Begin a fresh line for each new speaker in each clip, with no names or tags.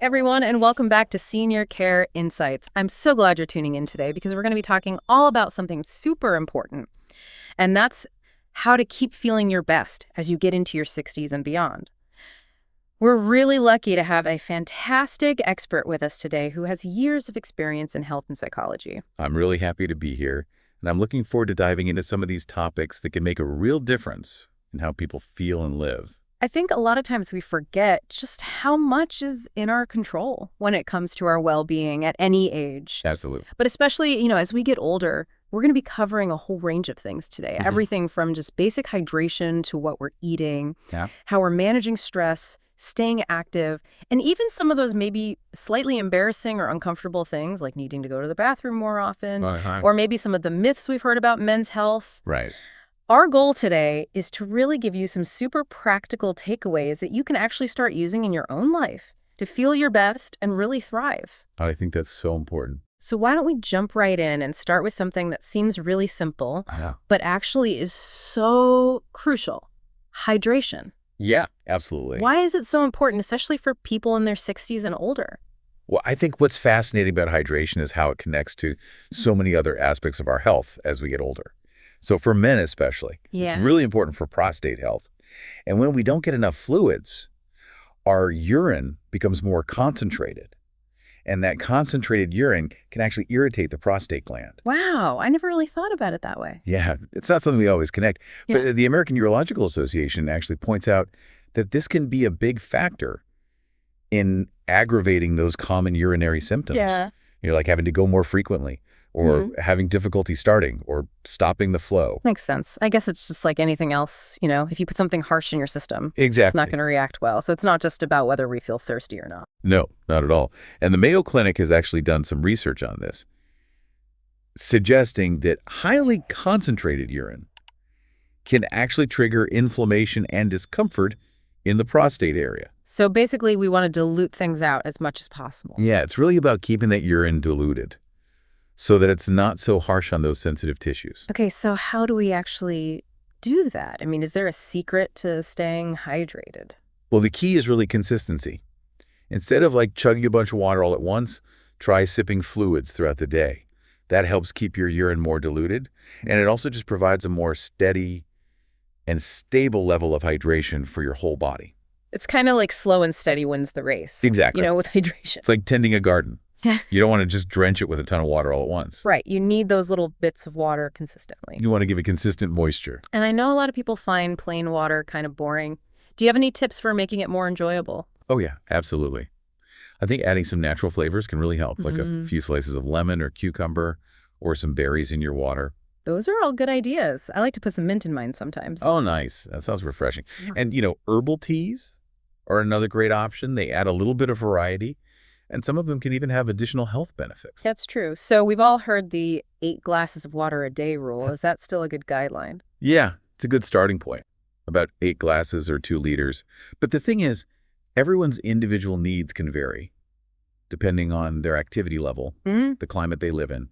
everyone, and welcome back to Senior Care Insights. I'm so glad you're tuning in today because we're going to be talking all about something super important, and that's how to keep feeling your best as you get into your 60s and beyond. We're really lucky to have a fantastic expert with us today who has years of experience in health and psychology.
I'm really happy to be here, and I'm looking forward to diving into some of these topics that can make a real difference in how people feel and live.
I think a lot of times we forget just how much is in our control when it comes to our well-being at any age.
Absolutely.
But especially, as we get older, we're going to be covering a whole range of things today. Everything from just basic hydration to what we're eating, how we're managing stress, staying active, and even some of those maybe slightly embarrassing or uncomfortable things like needing to go to the bathroom more often, or maybe some of the myths we've heard about men's health.
Right.
Our goal today is to really give you some super practical takeaways that you can actually start using in your own life to feel your best and really thrive.
I think that's so important.
So why don't we jump right in and start with something that seems really simple, but actually is so crucial: hydration.
Yeah, absolutely.
Why is it so important, especially for people in their 60s and older?
Well, I think what's fascinating about hydration is how it connects to so many other aspects of our health as we get older. So for men especially, it's really important for prostate health. And when we don't get enough fluids, our urine becomes more concentrated. And that concentrated urine can actually irritate the prostate gland.
Wow, I never really thought about it that way.
Yeah, it's not something we always connect. But the American Urological Association actually points out that this can be a big factor in aggravating those common urinary symptoms. You're like having to go more frequently, or having difficulty starting, or stopping the flow.
Makes sense. I guess it's just like anything else, if you put something harsh in your system, it's not going to react well. So it's not just about whether we feel thirsty or not.
No, not at all. And the Mayo Clinic has actually done some research on this, suggesting that highly concentrated urine can actually trigger inflammation and discomfort in the prostate area.
So basically, we want to dilute things out as much as possible.
Yeah, it's really about keeping that urine diluted so that it's not so harsh on those sensitive tissues.
Okay, so how do we actually do that? I mean, is there a secret to staying hydrated?
Well, the key is really consistency. Instead of like chugging a bunch of water all at once, try sipping fluids throughout the day. That helps keep your urine more diluted, and it also just provides a more steady and stable level of hydration for your whole body.
It's kind of like slow and steady wins the race.
Exactly.
With hydration.
It's like tending a garden. You don't want to just drench it with a ton of water all at once.
Right. You need those little bits of water consistently.
You want to give it consistent moisture.
And I know a lot of people find plain water kind of boring. Do you have any tips for making it more enjoyable?
Oh, yeah, absolutely. I think adding some natural flavors can really help, like a few slices of lemon or cucumber or some berries in your water.
Those are all good ideas. I like to put some mint in mine sometimes.
Oh, nice. That sounds refreshing. And, herbal teas are another great option. They add a little bit of variety, and some of them can even have additional health benefits.
That's true. So we've all heard the 8 glasses of water a day rule. Is that still a good guideline?
Yeah, it's a good starting point, about 8 glasses or 2 liters. But the thing is, everyone's individual needs can vary depending on their activity level, the climate they live in,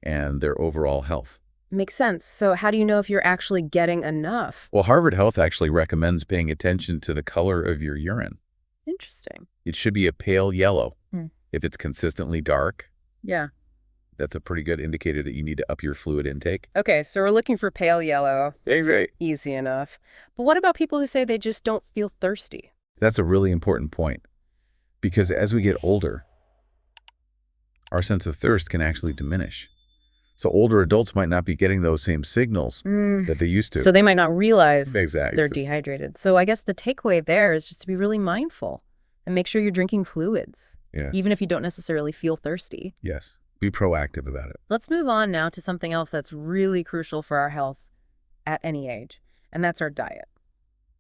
and their overall health.
Makes sense. So how do you know if you're actually getting enough?
Well, Harvard Health actually recommends paying attention to the color of your urine.
Interesting.
It should be a pale yellow. If it's consistently dark, that's a pretty good indicator that you need to up your fluid intake.
Okay, so we're looking for pale yellow.
Right.
Easy enough. But what about people who say they just don't feel thirsty?
That's a really important point, because as we get older, our sense of thirst can actually diminish. So older adults might not be getting those same signals that they used to.
So they might not realize
Exactly.
they're dehydrated. So I guess the takeaway there is just to be really mindful and make sure you're drinking fluids, even if you don't necessarily feel thirsty.
Yes. Be proactive about it.
Let's move on now to something else that's really crucial for our health at any age, and that's our diet.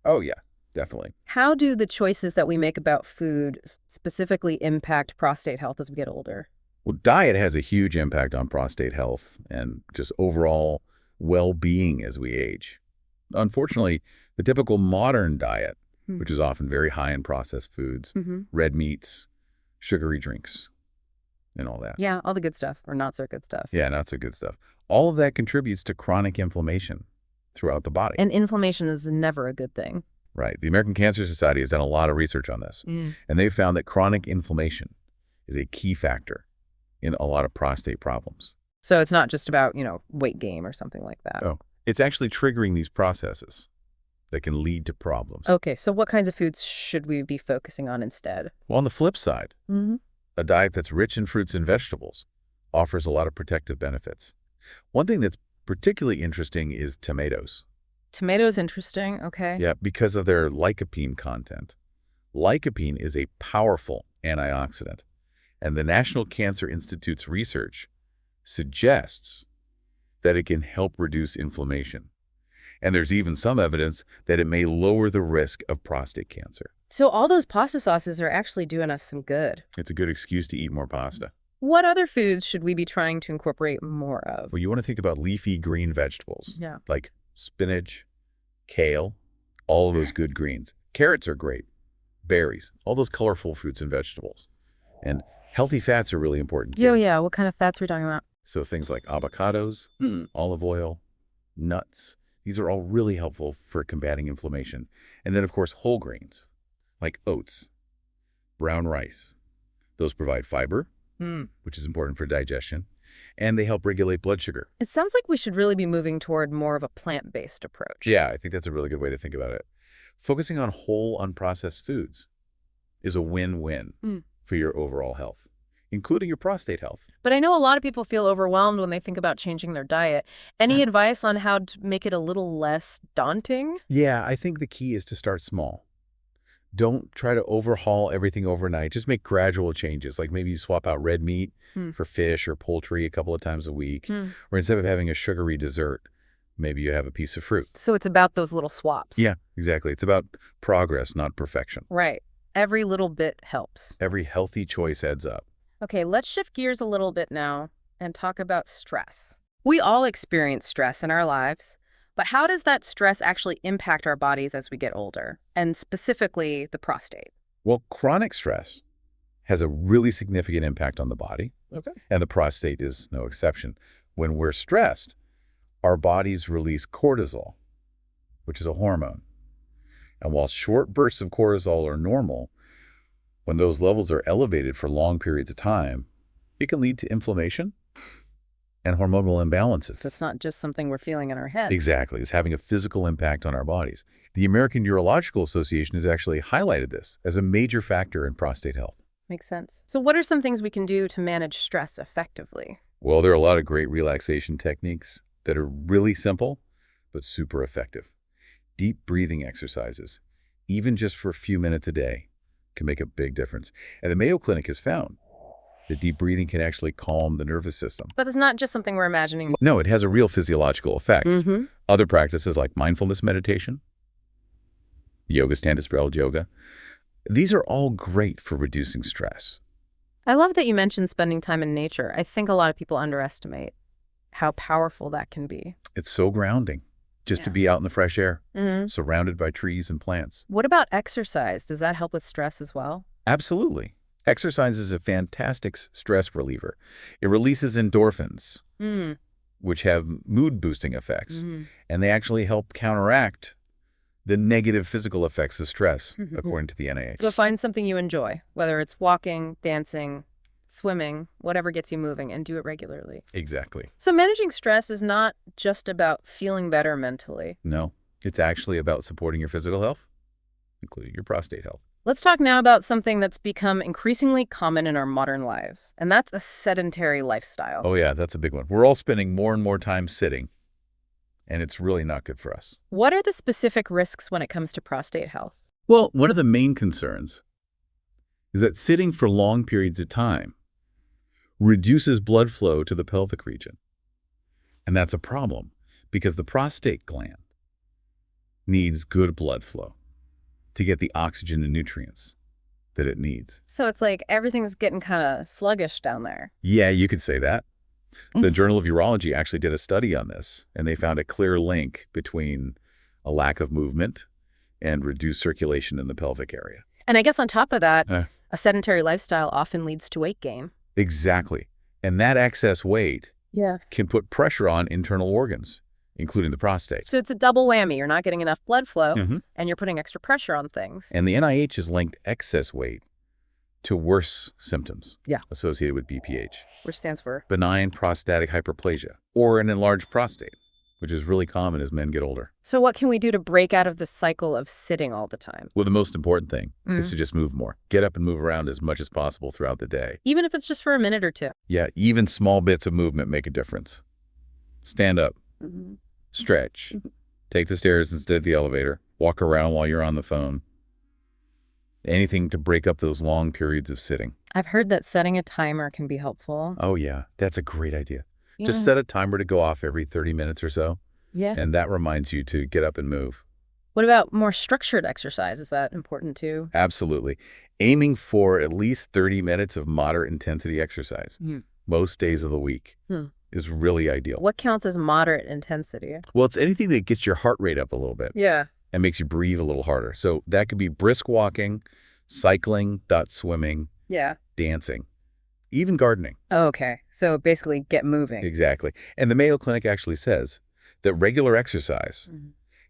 Oh, yeah, definitely.
How do the choices that we make about food specifically impact prostate health as we get older?
Well, diet has a huge impact on prostate health and just overall well-being as we age. Unfortunately, the typical modern diet, which is often very high in processed foods, red meats, sugary drinks, and all that.
Yeah, all the good stuff, or not so good stuff.
Yeah, not so good stuff. All of that contributes to chronic inflammation throughout the body.
And inflammation is never a good thing.
Right. The American Cancer Society has done a lot of research on this, and they've found that chronic inflammation is a key factor in a lot of prostate problems.
So it's not just about, weight gain or something like that.
Oh, it's actually triggering these processes that can lead to problems.
Okay, so what kinds of foods should we be focusing on instead?
Well, on the flip side, a diet that's rich in fruits and vegetables offers a lot of protective benefits. One thing that's particularly interesting is tomatoes.
Tomatoes, interesting. Okay.
Yeah, because of their lycopene content. Lycopene is a powerful antioxidant, and the National Cancer Institute's research suggests that it can help reduce inflammation. And there's even some evidence that it may lower the risk of prostate cancer.
So all those pasta sauces are actually doing us some good.
It's a good excuse to eat more pasta.
What other foods should we be trying to incorporate more of?
Well, you want to think about leafy green vegetables.
Yeah.
Like spinach, kale, all of those good greens. Carrots are great. Berries, all those colorful fruits and vegetables. And healthy fats are really important too.
Oh, yeah. What kind of fats are we talking about?
So things like avocados, olive oil, nuts. These are all really helpful for combating inflammation. And then, of course, whole grains like oats, brown rice. Those provide fiber, which is important for digestion, and they help regulate blood sugar.
It sounds like we should really be moving toward more of a plant-based approach.
Yeah, I think that's a really good way to think about it. Focusing on whole, unprocessed foods is a win-win for your overall health, including your prostate health.
But I know a lot of people feel overwhelmed when they think about changing their diet. Any advice on how to make it a little less daunting?
Yeah, I think the key is to start small. Don't try to overhaul everything overnight. Just make gradual changes, like maybe you swap out red meat for fish or poultry a couple of times a week. Or instead of having a sugary dessert, maybe you have a piece of fruit.
So it's about those little swaps.
Yeah, exactly. It's about progress, not perfection.
Right. Every little bit helps.
Every healthy choice adds up.
Okay, let's shift gears a little bit now and talk about stress. We all experience stress in our lives, but how does that stress actually impact our bodies as we get older, and specifically the prostate?
Well, chronic stress has a really significant impact on the body, and the prostate is no exception. When we're stressed, our bodies release cortisol, which is a hormone. And while short bursts of cortisol are normal, when those levels are elevated for long periods of time, it can lead to inflammation and hormonal imbalances.
So it's not just something we're feeling in our head.
Exactly. It's having a physical impact on our bodies. The American Neurological Association has actually highlighted this as a major factor in prostate health.
Makes sense. So what are some things we can do to manage stress effectively?
Well, there are a lot of great relaxation techniques that are really simple, but super effective. Deep breathing exercises, even just for a few minutes a day, can make a big difference. And the Mayo Clinic has found that deep breathing can actually calm the nervous system.
But it's not just something we're imagining.
No, it has a real physiological effect. Other practices like mindfulness meditation, yoga, stand-up spiraled yoga, these are all great for reducing stress.
I love that you mentioned spending time in nature. I think a lot of people underestimate how powerful that can be.
It's so grounding just to be out in the fresh air, surrounded by trees and plants.
What about exercise? Does that help with stress as well?
Absolutely. Exercise is a fantastic stress reliever. It releases endorphins, which have mood-boosting effects, and they actually help counteract the negative physical effects of stress, according to the NIH.
So find something you enjoy, whether it's walking, dancing, swimming, whatever gets you moving, and do it regularly.
Exactly.
So managing stress is not just about feeling better mentally.
No, it's actually about supporting your physical health, including your prostate health.
Let's talk now about something that's become increasingly common in our modern lives, and that's a sedentary lifestyle.
Oh yeah, that's a big one. We're all spending more and more time sitting, and it's really not good for us.
What are the specific risks when it comes to prostate health?
Well, one of the main concerns is that sitting for long periods of time reduces blood flow to the pelvic region. And that's a problem because the prostate gland needs good blood flow to get the oxygen and nutrients that it needs.
So it's like everything's getting kind of sluggish down there.
Yeah, you could say that. The Journal of Urology actually did a study on this, and they found a clear link between a lack of movement and reduced circulation in the pelvic area.
And I guess on top of that, a sedentary lifestyle often leads to weight gain.
Exactly. And that excess weight can put pressure on internal organs, including the prostate.
So it's a double whammy. You're not getting enough blood flow,
Mm-hmm.
and you're putting extra pressure on things.
And the NIH has linked excess weight to worse symptoms associated with BPH.
Which stands for?
Benign prostatic hyperplasia, or an enlarged prostate, which is really common as men get older.
So what can we do to break out of the cycle of sitting all the time?
Well, the most important thing is to just move more. Get up and move around as much as possible throughout the day.
Even if it's just for a minute or two.
Yeah, even small bits of movement make a difference. Stand up, stretch, take the stairs instead of the elevator, walk around while you're on the phone. Anything to break up those long periods of sitting.
I've heard that setting a timer can be helpful.
Oh, yeah, that's a great idea.
Yeah.
Just set a timer to go off every 30 minutes or so.
Yeah.
And that reminds you to get up and move.
What about more structured exercise? Is that important too?
Absolutely. Aiming for at least 30 minutes of moderate intensity exercise most days of the week is really ideal.
What counts as moderate intensity?
Well, it's anything that gets your heart rate up a little bit.
Yeah.
And makes you breathe a little harder. So that could be brisk walking, cycling, swimming, dancing, even gardening.
Oh, okay. So basically get moving.
Exactly. And the Mayo Clinic actually says that regular exercise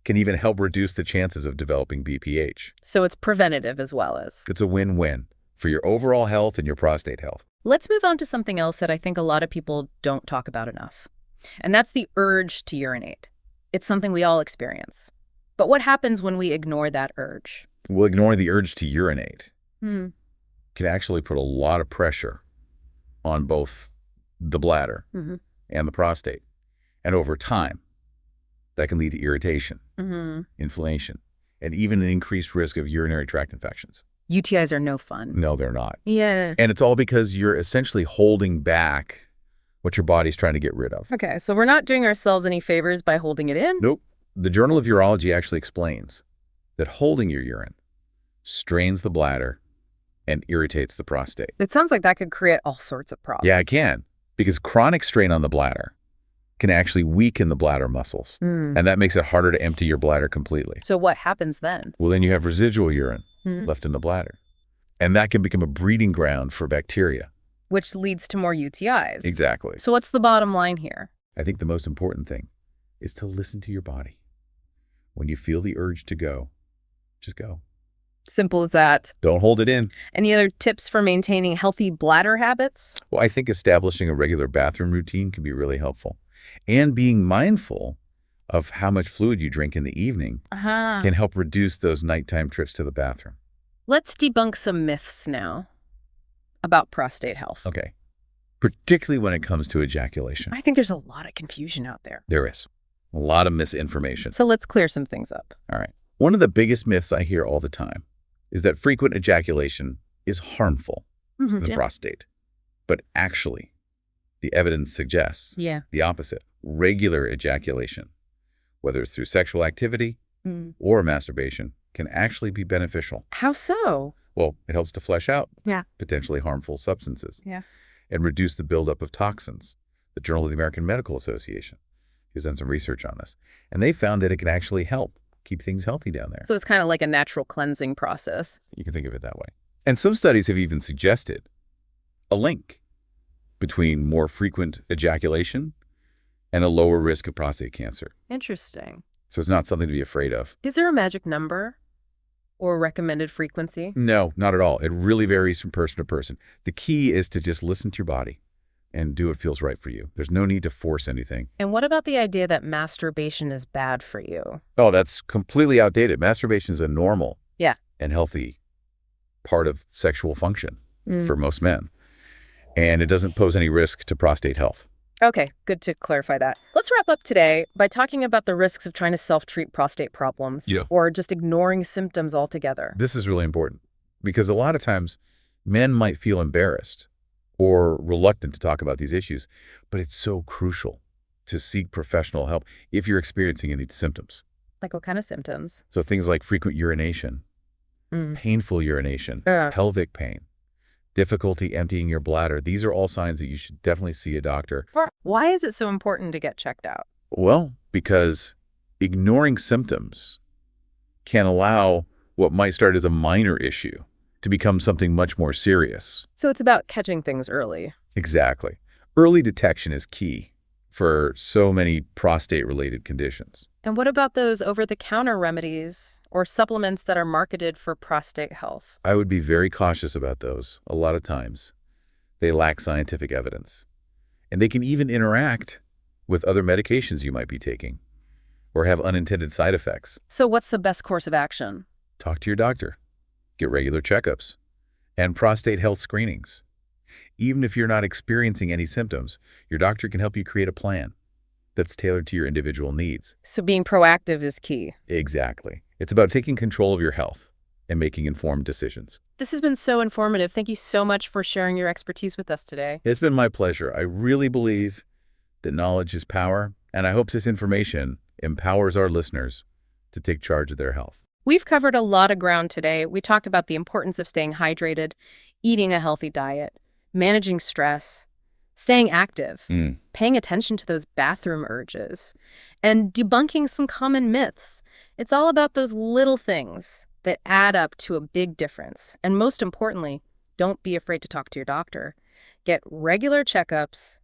can even help reduce the chances of developing BPH.
So it's preventative as well as.
It's a win-win for your overall health and your prostate health.
Let's move on to something else that I think a lot of people don't talk about enough. And that's the urge to urinate. It's something we all experience. But what happens when we ignore that urge?
Well, ignoring the urge to urinate
Hmm.
can actually put a lot of pressure on both the bladder and the prostate. And over time, that can lead to irritation, inflammation, and even an increased risk of urinary tract infections.
UTIs are no fun.
No, they're not.
Yeah.
And it's all because you're essentially holding back what your body's trying to get rid of.
Okay, so we're not doing ourselves any favors by holding it in?
Nope. The Journal of Urology actually explains that holding your urine strains the bladder and irritates the prostate.
It sounds like that could create all sorts of problems.
Yeah, it can, because chronic strain on the bladder can actually weaken the bladder muscles, and that makes it harder to empty your bladder completely.
So what happens then?
Well, then you have residual urine left in the bladder, and that can become a breeding ground for bacteria.
Which leads to more UTIs.
Exactly.
So what's the bottom line here?
I think the most important thing is to listen to your body. When you feel the urge to go, just go.
Simple as that.
Don't hold it in.
Any other tips for maintaining healthy bladder habits?
Well, I think establishing a regular bathroom routine can be really helpful. And being mindful of how much fluid you drink in the evening can help reduce those nighttime trips to the bathroom.
Let's debunk some myths now about prostate health.
Okay. Particularly when it comes to ejaculation.
I think there's a lot of confusion out there.
There is a lot of misinformation.
So let's clear some things up.
All right. One of the biggest myths I hear all the time is that frequent ejaculation is harmful to the prostate. But actually, the evidence suggests the opposite. Regular ejaculation, whether it's through sexual activity or masturbation, can actually be beneficial.
How so?
Well, it helps to flush out potentially harmful substances and reduce the buildup of toxins. The Journal of the American Medical Association has done some research on this, and they found that it can actually help keep things healthy down there.
So it's kind of like a natural cleansing process.
You can think of it that way. And some studies have even suggested a link between more frequent ejaculation and a lower risk of prostate cancer.
Interesting.
So it's not something to be afraid of.
Is there a magic number or recommended frequency?
No, not at all. It really varies from person to person. The key is to just listen to your body and do what feels right for you. There's no need to force anything.
And what about the idea that masturbation is bad for you?
Oh, that's completely outdated. Masturbation is a normal and healthy part of sexual function for most men. And it doesn't pose any risk to prostate health.
Okay, good to clarify that. Let's wrap up today by talking about the risks of trying to self-treat prostate problems or just ignoring symptoms altogether.
This is really important because a lot of times men might feel embarrassed or reluctant to talk about these issues, but it's so crucial to seek professional help if you're experiencing any symptoms.
Like what kind of symptoms?
So things like frequent urination, painful urination, pelvic pain, difficulty emptying your bladder. These are all signs that you should definitely see a doctor.
Why is it so important to get checked out?
Well, because ignoring symptoms can allow what might start as a minor issue to become something much more serious.
So it's about catching things early.
Exactly. Early detection is key for so many prostate-related conditions.
And what about those over-the-counter remedies or supplements that are marketed for prostate health?
I would be very cautious about those. A lot of times, they lack scientific evidence. And they can even interact with other medications you might be taking or have unintended side effects.
So what's the best course of action?
Talk to your doctor. Get regular checkups and prostate health screenings. Even if you're not experiencing any symptoms, your doctor can help you create a plan that's tailored to your individual needs.
So being proactive is key.
Exactly. It's about taking control of your health and making informed decisions.
This has been so informative. Thank you so much for sharing your expertise with us today.
It's been my pleasure. I really believe that knowledge is power, and I hope this information empowers our listeners to take charge of their health.
We've covered a lot of ground today. We talked about the importance of staying hydrated, eating a healthy diet, managing stress, staying active, paying attention to those bathroom urges, and debunking some common myths. It's all about those little things that add up to a big difference. And most importantly, don't be afraid to talk to your doctor. Get regular checkups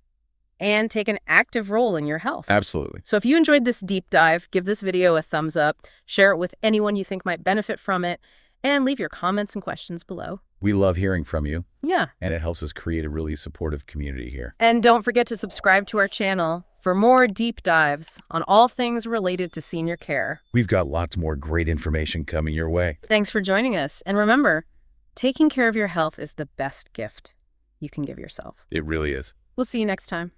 and take an active role in your health.
Absolutely.
So if you enjoyed this deep dive, give this video a thumbs up, share it with anyone you think might benefit from it, and leave your comments and questions below.
We love hearing from you.
Yeah.
And it helps us create a really supportive community here.
And don't forget to subscribe to our channel for more deep dives on all things related to senior care.
We've got lots more great information coming your way.
Thanks for joining us. And remember, taking care of your health is the best gift you can give yourself.
It really is.
We'll see you next time.